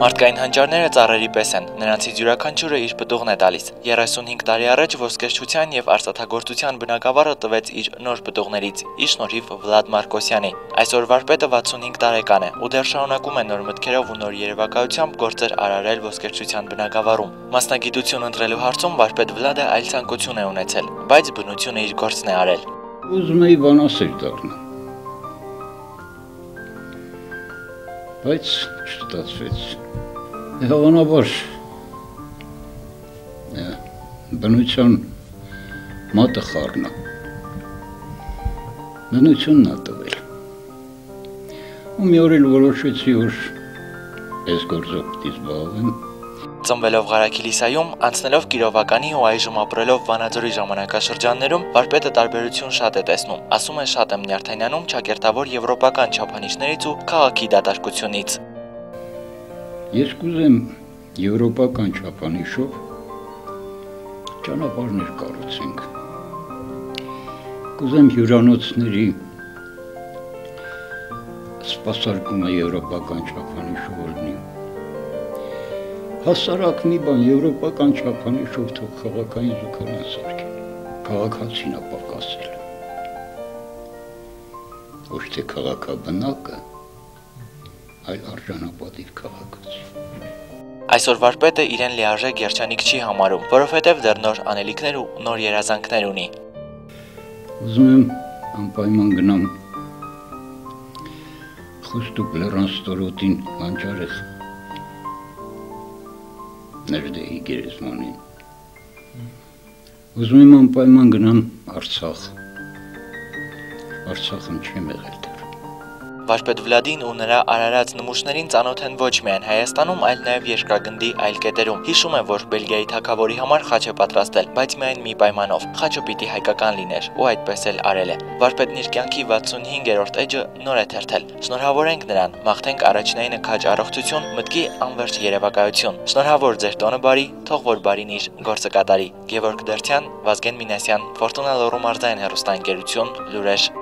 Մարդկային հանճարները ծառերի պես են, նրանցից յուրաքանչյուրը իր պտուղն է տալիս։ 35 տարի առաջ ոսկերչության եւ արծաթագործության բնագավառը տվեց իր նոր պտուղներից՝ ի շնորհիվ Վլադ Մարկոսյանի։ Այսօր վարպետը 65 տարեկան է ու դեռ շարունակում է նոր մտքերով ու նոր երևակայությամբ գործեր արարել ոսկերչության բնագավառում։ Մասնագիտություն ընտրելու հարցում վարպետ Վլադը այլ ցանկություն է ունեցել, բայց բնությունը իր գործն է արել։ Ուզում էի բանասեր դառնալ, բայց չստացվեց։ Հավանաբար բնության մատը խառնա, բնությունն է տվել։ Ու մի օր էլ որոշեցի, որ այս գործով պիտի զբաղվեմ։ Ծնվելով Ղարաքիլիսայում, անցնելով Կիրովականի ու այժմ ապրելով Վանաձորի ժամանակաշրջաններում, վարպետը տարբերություն շատ է տեսնում։ Ասում է, շատ եմ նյարդայնանում ճակերտավոր եվրոպական չափանիշներից ու քաղաքի դատարկությունից։ Ես կուզեմ եվրոպական չափանիշով ճանապարհներ կառուցենք։ Կուզեմ հյուրանոցների սպասարկումը եվրոպական չափանիշով լինի։ Հասարակ մի բան եվրոպական չափանիշով թող քաղաքային զուգարան սարքեն, քաղաքացին ապակասել, ոչ թե քաղաքաբնակը, այլ արժանապատիվ քաղաքացի։ Այսօր վարպետը իրեն լիարժեք երջանիկ չի համարում, որովհետև դեռ նոր անելիքներ ու նոր երազանքներ ունի։ Ուզում եմ անպայման գնամ Խուստուկ լեռան ստորոտին հանճարեղ ներդեի գերեզմանին։ Ուզում եմ անպայման գնամ Արցախ։ Արցախում չեմ եղել դեռ։ Վարպետ Վլադին ու նրա արարած նմուշներին ծանոթ են ոչ միայն Հայաստանում, այլ նաև երկրագնդի այլ կետերում։ Հիշում է, որ Բելգիայի թագավորի համար խաչ է պատրաստել, բայց միայն մի պայմանով՝ խաչը պիտի հայկական լիներ, ու այդպես էլ արել է։ Վարպետն իր կյանքի 65-րդ էջը նոր է թերթել։ Շնորհավորենք նրան, մաղթենք առաջնայինը քաջ առողջություն, մտքի անվերջ երևակայություն։ Շնորհավոր ձեր տոնը բարի, թող որ բարին իր գործը կատարի։ Գևորգ Դերթյան, Վազգեն Մինասյան, Ֆորտունա Լոռու մարզային հեռուստաընկերություն, Լուրեր։